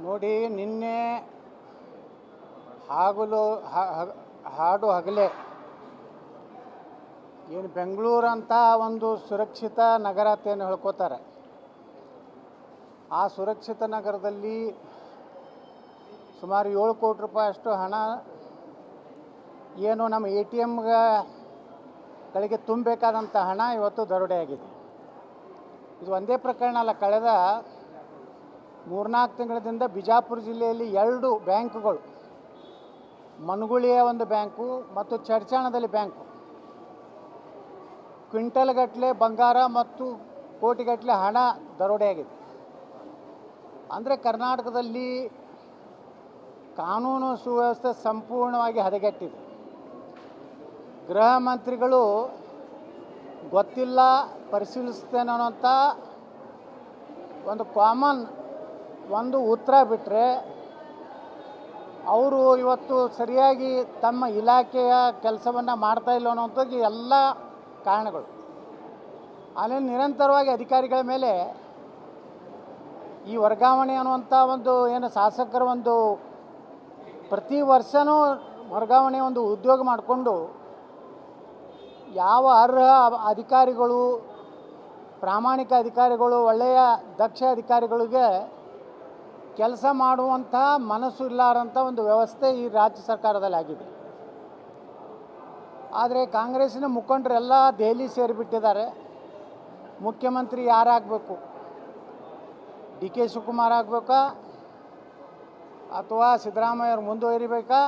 ನೋಡಿ, ನಿನ್ನೆ ಹಾಡು ಹಗಲೇ ಏನು ಬೆಂಗಳೂರು ಅಂತ ಒಂದು ಸುರಕ್ಷಿತ ನಗರ ಅಂತ ಏನು ಹೇಳ್ಕೋತಾರೆ, ಆ ಸುರಕ್ಷಿತ ನಗರದಲ್ಲಿ ಸುಮಾರು 7 ಕೋಟಿ ರೂಪಾಯಿ ಅಷ್ಟು ಹಣ ಏನು ನಮ್ಮ ATMಗಳಿಗೆ ತುಂಬಬೇಕಾದಂಥ ಹಣ ಇವತ್ತು ದರೋಡೆಯಾಗಿದೆ. ಇದು ಒಂದೇ ಪ್ರಕರಣ ಅಲ್ಲ, ಕಳೆದ 3-4 ತಿಂಗಳಿಂದ ಬಿಜಾಪುರ ಜಿಲ್ಲೆಯಲ್ಲಿ 2 ಬ್ಯಾಂಕ್ಗಳು, ಮನಗುಳಿಯ ಒಂದು ಬ್ಯಾಂಕು ಮತ್ತು ಚಡ್ಚಾಣದಲ್ಲಿ ಬ್ಯಾಂಕು, ಕ್ವಿಂಟಲ್ಗಟ್ಟಲೆ ಬಂಗಾರ ಮತ್ತು ಕೋಟಿಗಟ್ಟಲೆ ಹಣ ದರೋಡೆಯಾಗಿದೆ. ಅಂದರೆ ಕರ್ನಾಟಕದಲ್ಲಿ ಕಾನೂನು ಸುವ್ಯವಸ್ಥೆ ಸಂಪೂರ್ಣವಾಗಿ ಹದಗೆಟ್ಟಿದೆ. ಗೃಹ ಮಂತ್ರಿಗಳು ಗೊತ್ತಿಲ್ಲ, ಪರಿಶೀಲಿಸ್ತೇನೆ ಅನ್ನೋಂಥ ಒಂದು ಕಾಮನ್ ಒಂದು ಉತ್ತರ ಬಿಟ್ಟರೆ, ಅವರು ಇವತ್ತು ಸರಿಯಾಗಿ ತಮ್ಮ ಇಲಾಖೆಯ ಕೆಲಸವನ್ನು ಮಾಡ್ತಾಯಿಲ್ಲ ಅನ್ನೋಂಥದ್ದು ಎಲ್ಲ ಕಾರಣಗಳು. ಅಲ್ಲಿ ನಿರಂತರವಾಗಿ ಅಧಿಕಾರಿಗಳ ಮೇಲೆ ಈ ವರ್ಗಾವಣೆ ಅನ್ನುವಂಥ ಒಂದು ಏನು ಶಾಸಕರ ಒಂದು ಪ್ರತಿ ವರ್ಷವೂ ವರ್ಗಾವಣೆ ಒಂದು ಉದ್ಯೋಗ ಮಾಡಿಕೊಂಡು ಯಾವ ಅರ್ಹ ಅಧಿಕಾರಿಗಳು, ಪ್ರಾಮಾಣಿಕ ಅಧಿಕಾರಿಗಳು, ಒಳ್ಳೆಯ ದಕ್ಷ ಅಧಿಕಾರಿಗಳಿಗೆ ಕೆಲಸ ಮಾಡುವಂಥ ಮನಸ್ಸು ಇಲ್ಲಾರಂಥ ಒಂದು ವ್ಯವಸ್ಥೆ ಈ ರಾಜ್ಯ ಸರ್ಕಾರದಲ್ಲಿ ಆಗಿದೆ. ಆದರೆ ಕಾಂಗ್ರೆಸ್ಸಿನ ಮುಖಂಡರೆಲ್ಲ ದೆಹಲಿ ಸೇರಿಬಿಟ್ಟಿದ್ದಾರೆ. ಮುಖ್ಯಮಂತ್ರಿ ಯಾರಾಗಬೇಕು? DK ಶಿವಕುಮಾರ್ ಆಗಬೇಕಾ ಅಥವಾ ಸಿದ್ದರಾಮಯ್ಯವ್ರು ಮುಂದುವರಿಬೇಕಾ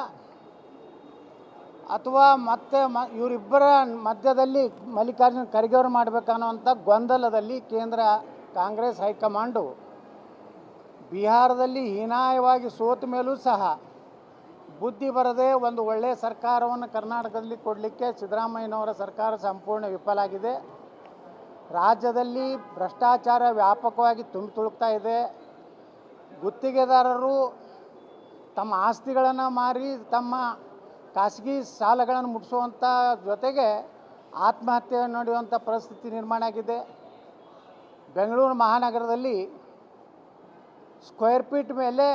ಅಥವಾ ಮತ್ತೆ ಇವರಿಬ್ಬರ ಮಧ್ಯದಲ್ಲಿ ಮಲ್ಲಿಕಾರ್ಜುನ ಖರ್ಗೆ ಅವರು ಮಾಡಬೇಕನ್ನುವಂಥ ಗೊಂದಲದಲ್ಲಿ ಕೇಂದ್ರ ಕಾಂಗ್ರೆಸ್ ಹೈಕಮಾಂಡು ಬಿಹಾರದಲ್ಲಿ ಹೀನಾಯವಾಗಿ ಸೋತ ಮೇಲೂ ಸಹ ಬುದ್ಧಿ ಬರದೆ ಒಂದು ಒಳ್ಳೆಯ ಸರ್ಕಾರವನ್ನು ಕರ್ನಾಟಕದಲ್ಲಿ ಕೊಡಲಿಕ್ಕೆ ಸಿದ್ದರಾಮಯ್ಯನವರ ಸರ್ಕಾರ ಸಂಪೂರ್ಣ ವಿಫಲ ಆಗಿದೆ. ರಾಜ್ಯದಲ್ಲಿ ಭ್ರಷ್ಟಾಚಾರ ವ್ಯಾಪಕವಾಗಿ ತುಳುಕ್ತಾ ಇದೆ. ಗುತ್ತಿಗೆದಾರರು ತಮ್ಮ ಆಸ್ತಿಗಳನ್ನು ಮಾರಿ ತಮ್ಮ ಖಾಸಗಿ ಸಾಲಗಳನ್ನು ಮುಟ್ಟಿಸುವಂಥ ಜೊತೆಗೆ ಆತ್ಮಹತ್ಯೆ ನಡೆಯುವಂಥ ಪರಿಸ್ಥಿತಿ ನಿರ್ಮಾಣ ಆಗಿದೆ. ಬೆಂಗಳೂರು ಮಹಾನಗರದಲ್ಲಿ ಸ್ಕ್ವೇರ್ ಫೀಟ್ ಮೇಲೆ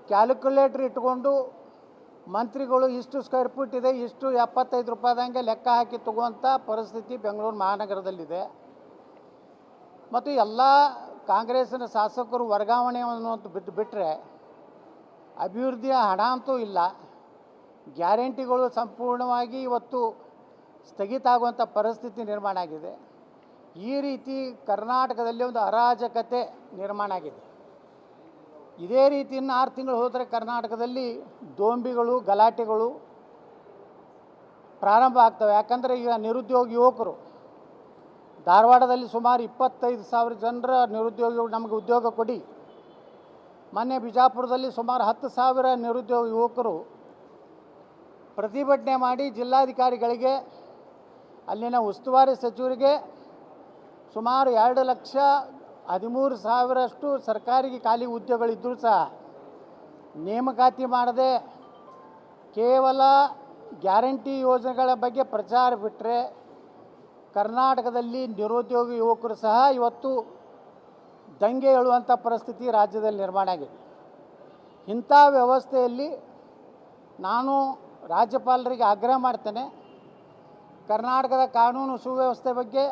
ಕ್ಯಾಲ್ಕುಲೇಟ್ರ್ ಇಟ್ಕೊಂಡು ಮಂತ್ರಿಗಳು ಇಷ್ಟು ಸ್ಕ್ವೇರ್ ಫೀಟ್ ಇದೆ, ಇಷ್ಟು 75 ರೂಪಾಯಿದಂಗೆ ಲೆಕ್ಕ ಹಾಕಿ ತಗುವಂಥ ಪರಿಸ್ಥಿತಿ ಬೆಂಗಳೂರು ಮಹಾನಗರದಲ್ಲಿದೆ. ಮತ್ತು ಎಲ್ಲ ಕಾಂಗ್ರೆಸ್ಸಿನ ಶಾಸಕರು ವರ್ಗಾವಣೆ ಅನ್ನೋದು ಬಿಟ್ಟರೆ ಅಭಿವೃದ್ಧಿಯ ಹಣ ಅಂತೂ ಇಲ್ಲ. ಗ್ಯಾರಂಟಿಗಳು ಸಂಪೂರ್ಣವಾಗಿ ಇವತ್ತು ಸ್ಥಗಿತ ಆಗುವಂಥ ಪರಿಸ್ಥಿತಿ ನಿರ್ಮಾಣ ಆಗಿದೆ. ಈ ರೀತಿ ಕರ್ನಾಟಕದಲ್ಲಿ ಒಂದು ಅರಾಜಕತೆ ನಿರ್ಮಾಣ ಆಗಿದೆ. ಇದೇ ರೀತಿ ಇನ್ನು 6 ತಿಂಗಳು ಹೋದರೆ ಕರ್ನಾಟಕದಲ್ಲಿ ದೋಂಬಿಗಳು, ಗಲಾಟೆಗಳು ಪ್ರಾರಂಭ ಆಗ್ತವೆ. ಯಾಕಂದರೆ ಈಗ ನಿರುದ್ಯೋಗಿ ಯುವಕರು, ಧಾರವಾಡದಲ್ಲಿ ಸುಮಾರು 25,000 ಜನರ ನಿರುದ್ಯೋಗಿಗಳು ನಮಗೆ ಉದ್ಯೋಗ ಕೊಡಿ. ಮೊನ್ನೆ ಬಿಜಾಪುರದಲ್ಲಿ ಸುಮಾರು 10,000 ನಿರುದ್ಯೋಗ ಯುವಕರು ಪ್ರತಿಭಟನೆ ಮಾಡಿ ಜಿಲ್ಲಾಧಿಕಾರಿಗಳಿಗೆ, ಅಲ್ಲಿನ ಉಸ್ತುವಾರಿ ಸಚಿವರಿಗೆ ಸುಮಾರು 2,13,000 ಸರ್ಕಾರಿ ಖಾಲಿ ಉದ್ಯೋಗಗಳಿದ್ದರೂ ಸಹ ನೇಮಕಾತಿ ಮಾಡದೆ ಕೇವಲ ಗ್ಯಾರಂಟಿ ಯೋಜನೆಗಳ ಬಗ್ಗೆ ಪ್ರಚಾರ ಬಿಟ್ಟರೆ ಕರ್ನಾಟಕದಲ್ಲಿ ನಿರುದ್ಯೋಗಿ ಯುವಕರು ಸಹ ಇವತ್ತು ದಂಗೆ ಏಳುವಂಥ ಪರಿಸ್ಥಿತಿ ರಾಜ್ಯದಲ್ಲಿ ನಿರ್ಮಾಣ ಆಗಿದೆ. ಇಂಥ ವ್ಯವಸ್ಥೆಯಲ್ಲಿ ನಾನು ರಾಜ್ಯಪಾಲರಿಗೆ ಆಗ್ರಹ ಮಾಡ್ತೇನೆ, ಕರ್ನಾಟಕದ ಕಾನೂನು ಸುವ್ಯವಸ್ಥೆ ಬಗ್ಗೆ,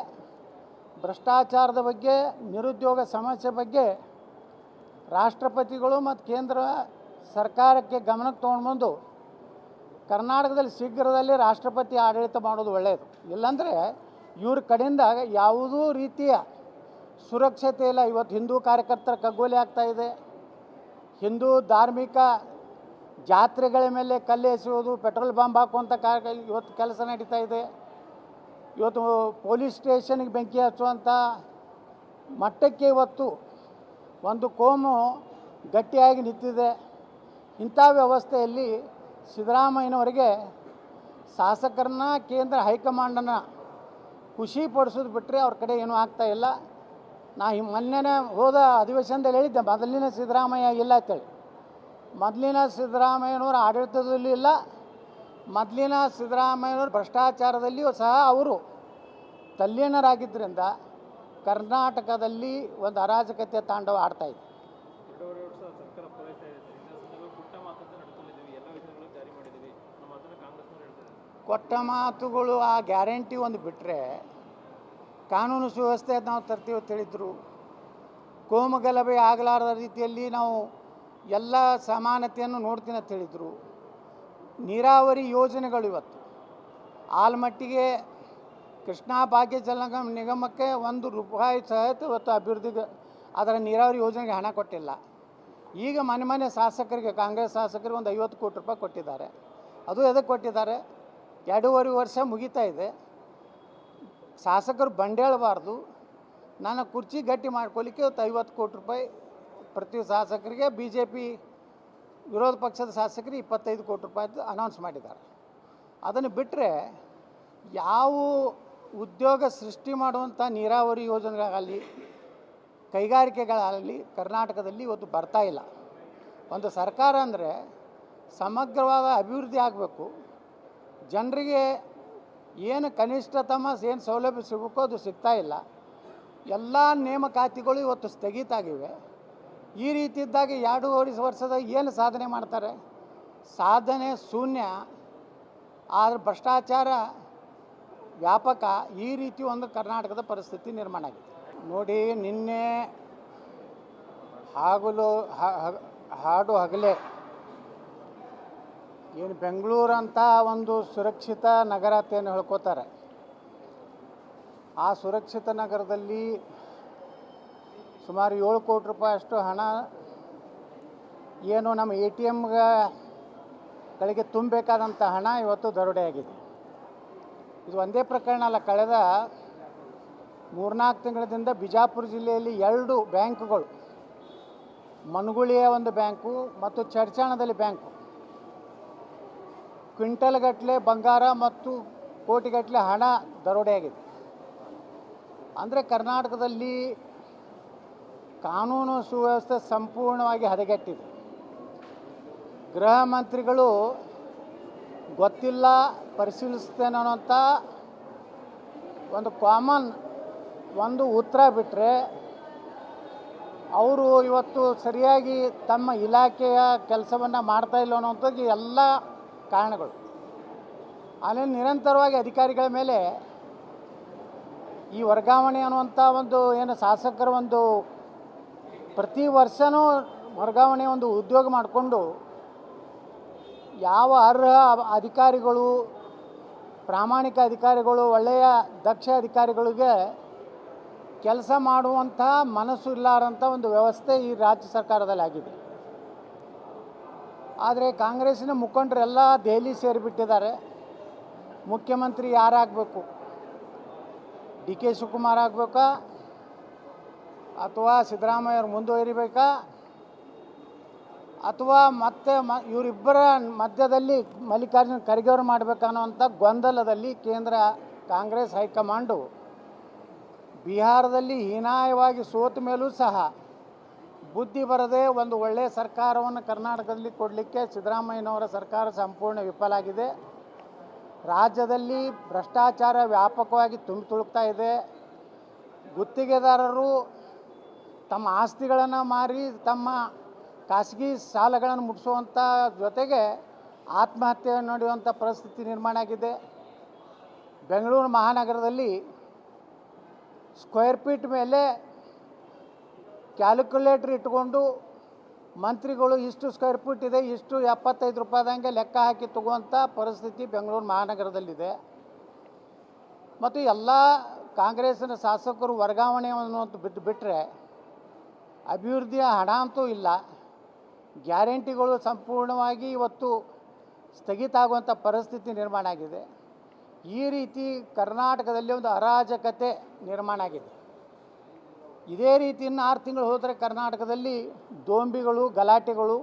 ಭ್ರಷ್ಟಾಚಾರದ ಬಗ್ಗೆ, ನಿರುದ್ಯೋಗ ಸಮಸ್ಯೆ ಬಗ್ಗೆ ರಾಷ್ಟ್ರಪತಿಗಳು ಮತ್ತು ಕೇಂದ್ರ ಸರ್ಕಾರಕ್ಕೆ ಗಮನಕ್ಕೆ ತೊಗೊಂಡ್ಬಂದು ಕರ್ನಾಟಕದಲ್ಲಿ ಶೀಘ್ರದಲ್ಲಿ ರಾಷ್ಟ್ರಪತಿ ಆಡಳಿತ ಮಾಡೋದು ಒಳ್ಳೆಯದು. ಇಲ್ಲಾಂದರೆ ಇವ್ರ ಕಡೆಯಿಂದ ಯಾವುದೂ ರೀತಿಯ ಸುರಕ್ಷತೆ ಇಲ್ಲ. ಇವತ್ತು ಹಿಂದೂ ಕಾರ್ಯಕರ್ತರ ಕಗ್ಗೊಲೆ ಆಗ್ತಾಯಿದೆ. ಹಿಂದೂ ಧಾರ್ಮಿಕ ಜಾತ್ರೆಗಳ ಮೇಲೆ ಕಲ್ಲು ಎಸೆಯೋದು, ಪೆಟ್ರೋಲ್ ಬಾಂಬ್ ಹಾಕುವಂಥ ಇವತ್ತು ಕೆಲಸ ನಡೀತಾ ಇದೆ. ಇವತ್ತು ಪೊಲೀಸ್ ಸ್ಟೇಷನ್ಗೆ ಬೆಂಕಿ ಹಚ್ಚುವಂಥ ಮಟ್ಟಕ್ಕೆ ಇವತ್ತು ಒಂದು ಕೋಮು ಗಟ್ಟಿಯಾಗಿ ನಿಂತಿದೆ. ಇಂಥ ವ್ಯವಸ್ಥೆಯಲ್ಲಿ ಸಿದ್ದರಾಮಯ್ಯನವರಿಗೆ ಶಾಸಕರನ್ನ ಕೇಂದ್ರ ಹೈಕಮಾಂಡನ್ನು ಖುಷಿ ಪಡಿಸೋದು ಬಿಟ್ಟರೆ ಅವ್ರ ಕಡೆ ಏನೂ ಆಗ್ತಾಯಿಲ್ಲ. ನಾ ಮೊನ್ನೆ ಹೋದ ಅಧಿವೇಶನದಲ್ಲಿ ಹೇಳಿದ್ದೆ, ಮೊದಲಿನ ಸಿದ್ದರಾಮಯ್ಯ ಇಲ್ಲ ಅಂತೇಳಿ. ಮೊದಲಿನ ಸಿದ್ದರಾಮಯ್ಯನವರ ಆಡಳಿತದಲ್ಲೂ ಇಲ್ಲ, ಮೊದಲಿನ ಸಿದ್ದರಾಮಯ್ಯನವರು ಭ್ರಷ್ಟಾಚಾರದಲ್ಲಿಯೂ ಸಹ ಅವರು ತಲ್ಲೀನರಾಗಿದ್ದರಿಂದ ಕರ್ನಾಟಕದಲ್ಲಿ ಒಂದು ಅರಾಜಕತೆ ತಾಂಡವ ಆಡ್ತಾಯಿದೆ. ಸರ್ಕಾರ ಪೂರೈಸ್ತಾ ಇದೆ ಸರ್. ಇಂಥ ಸಂದರ್ಭದಲ್ಲಿ ಪುಟ್ಟ ಮಾತಂತ ನಡ್ಕೊಂಡಿದ್ದೀವಿ, ಎಲ್ಲ ಯೋಜನೆಗಳು ಜಾರಿ ಮಾಡಿದ್ದೀವಿ, ನಮ್ಮ ಮಾತನ್ನು ಕಾಂಗ್ರೆಸ್ನವರು ಹೇಳ್ತಾರೆ. ಕೊಟ್ಟ ಮಾತುಗಳು ಆ ಗ್ಯಾರಂಟಿ ಒಂದು ಬಿಟ್ಟರೆ ಕಾನೂನು ಸುವ್ಯವಸ್ಥೆ ನಾವು ತರ್ತೀವಿ ಅಂತ ಹೇಳಿದ್ರು. ಕೋಮುಗಲಭೆ ಆಗಲಾರದ ರೀತಿಯಲ್ಲಿ ನಾವು ಎಲ್ಲ ಸಮಾನತೆಯನ್ನು ನೋಡ್ತೀನಿ ಅಂತ ಹೇಳಿದರು. ನೀರಾವರಿ ಯೋಜನೆಗಳು ಇವತ್ತು ಆಲ್ಮಟ್ಟಿಗೆ ಕೃಷ್ಣಾ ಭಾಗ್ಯ ಜಲ ನಿಗಮಕ್ಕೆ ₹1 ಸಹಿತ ಇವತ್ತು ಅಭಿವೃದ್ಧಿಗೆ ಅದರ ನೀರಾವರಿ ಯೋಜನೆಗೆ ಹಣ ಕೊಟ್ಟಿಲ್ಲ. ಈಗ ಮನೆ ಶಾಸಕರಿಗೆ, ಕಾಂಗ್ರೆಸ್ ಶಾಸಕರಿಗೆ ಒಂದು ₹50 ಕೋಟಿ ಕೊಟ್ಟಿದ್ದಾರೆ. ಅದು ಎದಕ್ಕೆ ಕೊಟ್ಟಿದ್ದಾರೆ? 2.5 ವರ್ಷ ಮುಗಿತಾ ಇದೆ. ಶಾಸಕರು ಬಂಡೇಳಬಾರ್ದು, ನನ್ನ ಕುರ್ಚಿ ಗಟ್ಟಿ ಮಾಡ್ಕೊಳ್ಳಿಕ್ಕೆ ಇವತ್ತು ₹50 ಕೋಟಿ ಪ್ರತಿ ಶಾಸಕರಿಗೆ, ಬಿ ಜೆ ಪಿ ವಿರೋಧ ಪಕ್ಷದ ಶಾಸಕರಿಗೆ ₹25 ಕೋಟಿ ಅನೌನ್ಸ್ ಮಾಡಿದ್ದಾರೆ. ಅದನ್ನು ಬಿಟ್ಟರೆ ಯಾವ ಉದ್ಯೋಗ ಸೃಷ್ಟಿ ಮಾಡುವಂಥ ನೀರಾವರಿ ಯೋಜನೆಗಳಾಗಲಿ ಕೈಗಾರಿಕೆಗಳಾಗಲಿ ಕರ್ನಾಟಕದಲ್ಲಿ ಇವತ್ತು ಬರ್ತಾ ಇಲ್ಲ. ಒಂದು ಸರ್ಕಾರ ಅಂದರೆ ಸಮಗ್ರವಾದ ಅಭಿವೃದ್ಧಿ ಆಗಬೇಕು, ಜನರಿಗೆ ಏನು ಕನಿಷ್ಠತಮ ಏನು ಸೌಲಭ್ಯ ಸಿಗಬೇಕೋ ಅದು ಸಿಗ್ತಾ ಇಲ್ಲ. ಎಲ್ಲ ನೇಮಕಾತಿಗಳು ಇವತ್ತು ಸ್ಥಗಿತ ಆಗಿವೆ. ಈ ರೀತಿ ಇದ್ದಾಗ 2.5 ವರ್ಷದ ಏನು ಸಾಧನೆ ಮಾಡ್ತಾರೆ? ಸಾಧನೆ ಶೂನ್ಯ. ಆದರೆ ಭ್ರಷ್ಟಾಚಾರ ವ್ಯಾಪಕ. ಈ ರೀತಿ ಒಂದು ಕರ್ನಾಟಕದ ಪರಿಸ್ಥಿತಿ ನಿರ್ಮಾಣ ಆಗಿದೆ. ನೋಡಿ, ನಿನ್ನೆ ಹಾಡು ಹಗಲೇ ಏನು ಬೆಂಗಳೂರು ಅಂತ ಒಂದು ಸುರಕ್ಷಿತ ನಗರ ಅಂತ ಏನು ಹೇಳ್ಕೋತಾರೆ, ಆ ಸುರಕ್ಷಿತ ನಗರದಲ್ಲಿ ಸುಮಾರು ₹7 ಕೋಟಿ ಅಷ್ಟು ಹಣ ಏನು ನಮ್ಮ ATMಗಳಿಗೆ ತುಂಬಬೇಕಾದಂಥ ಹಣ ಇವತ್ತು ದರೋಡೆಯಾಗಿದೆ. ಇದು ಒಂದೇ ಪ್ರಕರಣ ಅಲ್ಲ. ಕಳೆದ 3-4 ತಿಂಗಳಿಂದ ಬಿಜಾಪುರ ಜಿಲ್ಲೆಯಲ್ಲಿ 2 ಬ್ಯಾಂಕ್ಗಳು, ಮನಗುಳಿಯ ಒಂದು ಬ್ಯಾಂಕು ಮತ್ತು ಚಡ್ಚಾಣದಲ್ಲಿ ಬ್ಯಾಂಕು, ಕ್ವಿಂಟಲ್ಗಟ್ಟಲೆ ಬಂಗಾರ ಮತ್ತು ಕೋಟಿಗಟ್ಟಲೆ ಹಣ ದರೋಡೆಯಾಗಿದೆ. ಅಂದರೆ ಕರ್ನಾಟಕದಲ್ಲಿ ಕಾನೂನು ಸುವ್ಯವಸ್ಥೆ ಸಂಪೂರ್ಣವಾಗಿ ಹದಗೆಟ್ಟಿದೆ. ಗೃಹ ಮಂತ್ರಿಗಳು ಗೊತ್ತಿಲ್ಲ, ಪರಿಶೀಲಿಸ್ತೇನೆ ಅನ್ನೋಂಥ ಒಂದು ಕಾಮನ್ ಒಂದು ಉತ್ತರ ಬಿಟ್ಟರೆ ಅವರು ಇವತ್ತು ಸರಿಯಾಗಿ ತಮ್ಮ ಇಲಾಖೆಯ ಕೆಲಸವನ್ನು ಮಾಡ್ತಾಯಿಲ್ಲ ಅನ್ನೋಂಥದ್ದು ಎಲ್ಲ ಕಾರಣಗಳು. ಅಲ್ಲಿ ನಿರಂತರವಾಗಿ ಅಧಿಕಾರಿಗಳ ಮೇಲೆ ಈ ವರ್ಗಾವಣೆ ಅನ್ನುವಂಥ ಒಂದು ಏನು ಶಾಸಕರ ಒಂದು ಪ್ರತಿ ವರ್ಷವೂ ವರ್ಗಾವಣೆ ಒಂದು ಉದ್ಯೋಗ ಮಾಡಿಕೊಂಡು ಯಾವ ಅರ್ಹ ಅಧಿಕಾರಿಗಳು, ಪ್ರಾಮಾಣಿಕ ಅಧಿಕಾರಿಗಳು, ಒಳ್ಳೆಯ ದಕ್ಷ ಅಧಿಕಾರಿಗಳಿಗೆ ಕೆಲಸ ಮಾಡುವಂಥ ಮನಸ್ಸು ಇಲ್ಲಾರಂಥ ಒಂದು ವ್ಯವಸ್ಥೆ ಈ ರಾಜ್ಯ ಸರ್ಕಾರದಲ್ಲಿ ಆಗಿದೆ. ಆದರೆ ಕಾಂಗ್ರೆಸ್ಸಿನ ಮುಖಂಡರೆಲ್ಲ ದೆಹಲಿ ಸೇರಿಬಿಟ್ಟಿದ್ದಾರೆ. ಮುಖ್ಯಮಂತ್ರಿ ಯಾರಾಗಬೇಕು? DK ಶಿವಕುಮಾರ್ ಆಗಬೇಕಾ ಅಥವಾ ಸಿದ್ದರಾಮಯ್ಯವ್ರು ಮುಂದುವರಿಬೇಕಾ ಅಥವಾ ಮತ್ತೆ ಇವರಿಬ್ಬರ ಮಧ್ಯದಲ್ಲಿ ಮಲ್ಲಿಕಾರ್ಜುನ ಖರ್ಗೆ ಅವರು ಮಾಡಬೇಕನ್ನುವಂಥ ಗೊಂದಲದಲ್ಲಿ ಕೇಂದ್ರ ಕಾಂಗ್ರೆಸ್ ಹೈಕಮಾಂಡು ಬಿಹಾರದಲ್ಲಿ ಹೀನಾಯವಾಗಿ ಸೋತ ಮೇಲೂ ಸಹ ಬುದ್ಧಿ ಬರದೆ ಒಂದು ಒಳ್ಳೆಯ ಸರ್ಕಾರವನ್ನು ಕರ್ನಾಟಕದಲ್ಲಿ ಕೊಡಲಿಕ್ಕೆ ಸಿದ್ದರಾಮಯ್ಯನವರ ಸರ್ಕಾರ ಸಂಪೂರ್ಣ ವಿಫಲ ಆಗಿದೆ. ರಾಜ್ಯದಲ್ಲಿ ಭ್ರಷ್ಟಾಚಾರ ವ್ಯಾಪಕವಾಗಿ ತುಂಬಿ ತುಳುಕ್ತಾ ಇದೆ. ಗುತ್ತಿಗೆದಾರರು ತಮ್ಮ ಆಸ್ತಿಗಳನ್ನು ಮಾರಿ ತಮ್ಮ ಖಾಸಗಿ ಸಾಲಗಳನ್ನು ಮುಟ್ಟಿಸುವಂಥ ಜೊತೆಗೆ ಆತ್ಮಹತ್ಯೆ ನಡೆಯುವಂಥ ಪರಿಸ್ಥಿತಿ ನಿರ್ಮಾಣ ಆಗಿದೆ. ಬೆಂಗಳೂರು ಮಹಾನಗರದಲ್ಲಿ ಸ್ಕ್ವೇರ್ ಫೀಟ್ ಮೇಲೆ ಕ್ಯಾಲ್ಕುಲೇಟ್ರ್ ಇಟ್ಕೊಂಡು ಮಂತ್ರಿಗಳು ಇಷ್ಟು ಸ್ಕ್ವೇರ್ ಫೀಟ್ ಇದೆ, ಇಷ್ಟು ₹75 ಲೆಕ್ಕ ಹಾಕಿ ತಗುವಂಥ ಪರಿಸ್ಥಿತಿ ಬೆಂಗಳೂರು ಮಹಾನಗರದಲ್ಲಿದೆ. ಮತ್ತು ಎಲ್ಲ ಕಾಂಗ್ರೆಸ್ಸಿನ ಶಾಸಕರು ವರ್ಗಾವಣೆ ಅನ್ನೋದು ಬಿಟ್ಟರೆ ಅಭಿವೃದ್ಧಿಯ ಹಣ ಅಂತೂ ಇಲ್ಲ. ಗ್ಯಾರಂಟಿಗಳು ಸಂಪೂರ್ಣವಾಗಿ ಇವತ್ತು ಸ್ಥಗಿತ ಆಗುವಂಥ ಪರಿಸ್ಥಿತಿ ನಿರ್ಮಾಣ ಆಗಿದೆ. ಈ ರೀತಿ ಕರ್ನಾಟಕದಲ್ಲಿ ಒಂದು ಅರಾಜಕತೆ ನಿರ್ಮಾಣ ಆಗಿದೆ. ಇದೇ ರೀತಿ ಇನ್ನು 6 ತಿಂಗಳು ಹೋದರೆ ಕರ್ನಾಟಕದಲ್ಲಿ ದೋಂಬಿಗಳು, ಗಲಾಟೆಗಳು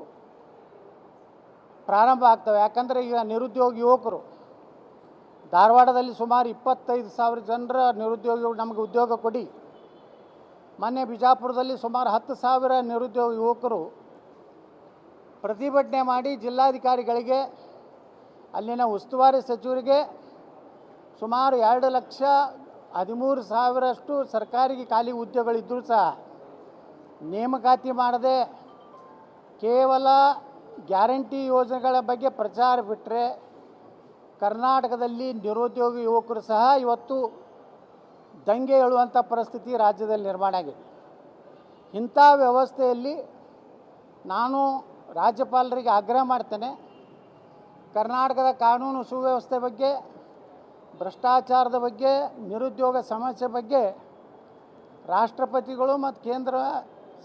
ಪ್ರಾರಂಭ ಆಗ್ತವೆ. ಯಾಕಂದರೆ ಈಗ ನಿರುದ್ಯೋಗಿ ಯುವಕರು ಧಾರವಾಡದಲ್ಲಿ ಸುಮಾರು 25,000 ಜನರ ನಿರುದ್ಯೋಗಿಗಳು ನಮಗೆ ಉದ್ಯೋಗ ಕೊಡಿ. ಮೊನ್ನೆ ಬಿಜಾಪುರದಲ್ಲಿ ಸುಮಾರು 10,000 ನಿರುದ್ಯೋಗ ಯುವಕರು ಪ್ರತಿಭಟನೆ ಮಾಡಿ ಜಿಲ್ಲಾಧಿಕಾರಿಗಳಿಗೆ, ಅಲ್ಲಿನ ಉಸ್ತುವಾರಿ ಸಚಿವರಿಗೆ ಸುಮಾರು 2,13,000 ಸರ್ಕಾರಿ ಖಾಲಿ ಉದ್ಯೋಗಗಳಿದ್ದರೂ ಸಹ ನೇಮಕಾತಿ ಮಾಡದೆ ಕೇವಲ ಗ್ಯಾರಂಟಿ ಯೋಜನೆಗಳ ಬಗ್ಗೆ ಪ್ರಚಾರ ಬಿಟ್ಟರೆ ಕರ್ನಾಟಕದಲ್ಲಿ ನಿರುದ್ಯೋಗಿ ಯುವಕರು ಸಹ ಇವತ್ತು ದಂಗೆ ಏಳುವಂಥ ಪರಿಸ್ಥಿತಿ ರಾಜ್ಯದಲ್ಲಿ ನಿರ್ಮಾಣ ಆಗಿದೆ. ಇಂಥ ವ್ಯವಸ್ಥೆಯಲ್ಲಿ ನಾನು ರಾಜ್ಯಪಾಲರಿಗೆ ಆಗ್ರಹ ಮಾಡ್ತೇನೆ, ಕರ್ನಾಟಕದ ಕಾನೂನು ಸುವ್ಯವಸ್ಥೆ ಬಗ್ಗೆ, ಭ್ರಷ್ಟಾಚಾರದ ಬಗ್ಗೆ, ನಿರುದ್ಯೋಗ ಸಮಸ್ಯೆ ಬಗ್ಗೆ ರಾಷ್ಟ್ರಪತಿಗಳು ಮತ್ತು ಕೇಂದ್ರ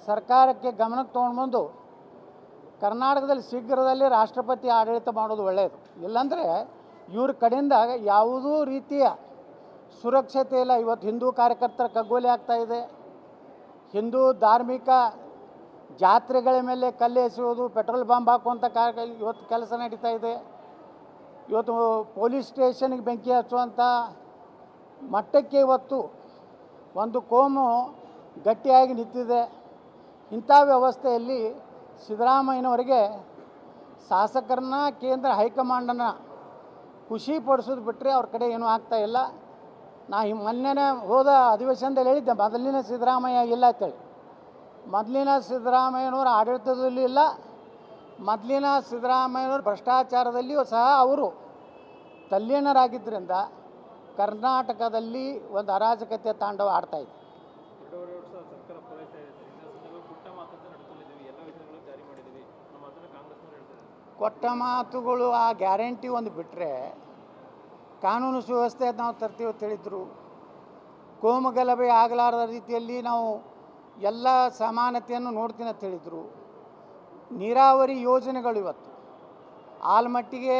ಸರ್ಕಾರಕ್ಕೆ ಗಮನಕ್ಕೆ ತೊಗೊಂಡ್ಬಂದು ಕರ್ನಾಟಕದಲ್ಲಿ ಶೀಘ್ರದಲ್ಲಿ ರಾಷ್ಟ್ರಪತಿ ಆಡಳಿತ ಮಾಡೋದು ಒಳ್ಳೆಯದು. ಇಲ್ಲಾಂದರೆ ಇವ್ರ ಕಡೆಯಿಂದ ಯಾವುದೂ ರೀತಿಯ ಸುರಕ್ಷತೆ ಇಲ್ಲ. ಇವತ್ತು ಹಿಂದೂ ಕಾರ್ಯಕರ್ತರ ಕಗ್ಗೊಲೆ ಆಗ್ತಾಯಿದೆ, ಹಿಂದೂ ಧಾರ್ಮಿಕ ಜಾತ್ರೆಗಳ ಮೇಲೆ ಕಲ್ಲು ಎಸೆಯೋದು, ಪೆಟ್ರೋಲ್ ಬಾಂಬ್ ಹಾಕುವಂಥ ಇವತ್ತು ಕೆಲಸ ನಡೀತಾ ಇದೆ. ಇವತ್ತು ಪೊಲೀಸ್ ಸ್ಟೇಷನ್ಗೆ ಬೆಂಕಿ ಹಚ್ಚುವಂಥ ಮಟ್ಟಕ್ಕೆ ಇವತ್ತು ಒಂದು ಕೋಮು ಗಟ್ಟಿಯಾಗಿ ನಿಂತಿದೆ. ಇಂಥ ವ್ಯವಸ್ಥೆಯಲ್ಲಿ ಸಿದ್ದರಾಮಯ್ಯನವರಿಗೆ ಶಾಸಕರನ್ನ ಕೇಂದ್ರ ಹೈಕಮಾಂಡನ್ನು ಖುಷಿ ಪಡಿಸೋದು ಬಿಟ್ಟರೆ ಅವ್ರ ಕಡೆ ಏನೂ ಆಗ್ತಾಯಿಲ್ಲ. ನಾ ಮೊನ್ನೆ ಹೋದ ಅಧಿವೇಶನದಲ್ಲಿ ಹೇಳಿದ್ದೆ, ಮೊದಲಿನ ಸಿದ್ದರಾಮಯ್ಯ ಇಲ್ಲ ಅಂತೇಳಿ. ಮೊದಲಿನ ಸಿದ್ದರಾಮಯ್ಯನವರ ಆಡಳಿತದಲ್ಲೂ ಇಲ್ಲ, ಮೊದಲಿನ ಸಿದ್ದರಾಮಯ್ಯನವ್ರ ಭ್ರಷ್ಟಾಚಾರದಲ್ಲಿಯೂ ಸಹ ಅವರು ತಲ್ಲೀನರಾಗಿದ್ದರಿಂದ ಕರ್ನಾಟಕದಲ್ಲಿ ಒಂದು ಅರಾಜಕತೆ ತಾಂಡವ ಆಡ್ತಾಯಿದೆ. 2.5 ವರ್ಷ ಸರ್ಕಾರ ಪೂರೈಸ್ತಾ ಇದೆ ಸರ್. ಇಂಥ ಸಂದರ್ಭ ಪುಟ್ಟ ಮಾತಂತ ನಡೆದುಕೊಂಡಿದ್ದೀವಿ, ಎಲ್ಲ ಯೋಜನೆಗಳು ಜಾರಿ ಮಾಡಿದ್ದೀವಿ ನಮ್ಮ ಮಾತನ್ನು ಕಾಂಗ್ರೆಸ್ನವರು ಹೇಳ್ತಾರೆ. ಕೊಟ್ಟ ಮಾತುಗಳು ಆ ಗ್ಯಾರಂಟಿ ಒಂದು ಬಿಟ್ಟರೆ ಕಾನೂನು ಸುವ್ಯವಸ್ಥೆ ನಾವು ತರ್ತೀವಿ ಅಂತ ಹೇಳಿದರು. ಕೋಮುಗಲಭೆ ಆಗಲಾರದ ರೀತಿಯಲ್ಲಿ ನಾವು ಎಲ್ಲ ಸಮಾನತೆಯನ್ನು ನೋಡ್ತೀನಿ ಅಂತ ಹೇಳಿದರು. ನೀರಾವರಿ ಯೋಜನೆಗಳು ಇವತ್ತು ಆಲ್ಮಟ್ಟಿಗೆ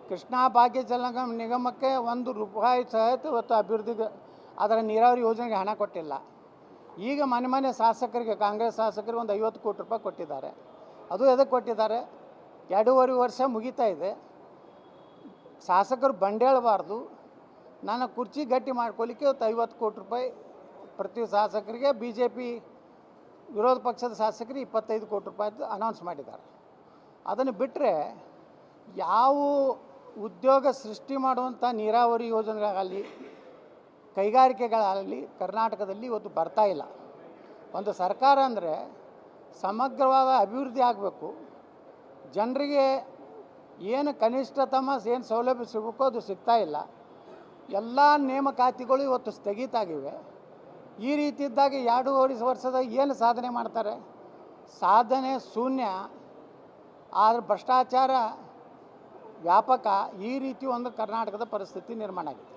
ಕೃಷ್ಣಾ ಭಾಗ್ಯ ಜಲ ನಿಗಮಕ್ಕೆ ₹1 ಸಹಿತ ಇವತ್ತು ಅಭಿವೃದ್ಧಿಗೆ ಅದರ ನೀರಾವರಿ ಯೋಜನೆಗೆ ಹಣ ಕೊಟ್ಟಿಲ್ಲ. ಈಗ ಮನೆ ಶಾಸಕರಿಗೆ, ಕಾಂಗ್ರೆಸ್ ಶಾಸಕರಿಗೆ ಒಂದು ₹50 ಕೋಟಿ ಕೊಟ್ಟಿದ್ದಾರೆ. ಅದು ಎದಕ್ಕೆ ಕೊಟ್ಟಿದ್ದಾರೆ? 2.5 ವರ್ಷ ಮುಗಿತಾ ಇದೆ. ಶಾಸಕರು ಬಂಡೇಳಬಾರ್ದು, ನನ್ನ ಕುರ್ಚಿ ಗಟ್ಟಿ ಮಾಡ್ಕೊಳ್ಳಿಕ್ಕೆ ಇವತ್ತು ₹50 ಕೋಟಿ ಪ್ರತಿ ಶಾಸಕರಿಗೆ, BJP ವಿರೋಧ ಪಕ್ಷದ ಶಾಸಕರಿಗೆ ₹25 ಕೋಟಿ ಅನೌನ್ಸ್ ಮಾಡಿದ್ದಾರೆ. ಅದನ್ನು ಬಿಟ್ಟರೆ ಯಾವ ಉದ್ಯೋಗ ಸೃಷ್ಟಿ ಮಾಡುವಂಥ ನೀರಾವರಿ ಯೋಜನೆಗಳಾಗಲಿ, ಕೈಗಾರಿಕೆಗಳಾಗಲಿ ಕರ್ನಾಟಕದಲ್ಲಿ ಇವತ್ತು ಬರ್ತಾ ಇಲ್ಲ. ಒಂದು ಸರ್ಕಾರ ಅಂದರೆ ಸಮಗ್ರವಾದ ಅಭಿವೃದ್ಧಿ ಆಗಬೇಕು, ಜನರಿಗೆ ಏನು ಕನಿಷ್ಠತಮ ಏನು ಸೌಲಭ್ಯ ಸಿಗಬೇಕೋ ಅದು ಸಿಗ್ತಾ ಇಲ್ಲ. ಎಲ್ಲ ನೇಮಕಾತಿಗಳು ಇವತ್ತು ಸ್ಥಗಿತ ಆಗಿವೆ. ಈ ರೀತಿ ಇದ್ದಾಗ 2.5 ವರ್ಷದ ಏನು ಸಾಧನೆ ಮಾಡ್ತಾರೆ? ಸಾಧನೆ ಶೂನ್ಯ. ಆದರೆ ಭ್ರಷ್ಟಾಚಾರ ವ್ಯಾಪಕ. ಈ ರೀತಿ ಒಂದು ಕರ್ನಾಟಕದ ಪರಿಸ್ಥಿತಿ ನಿರ್ಮಾಣ ಆಗಿದೆ.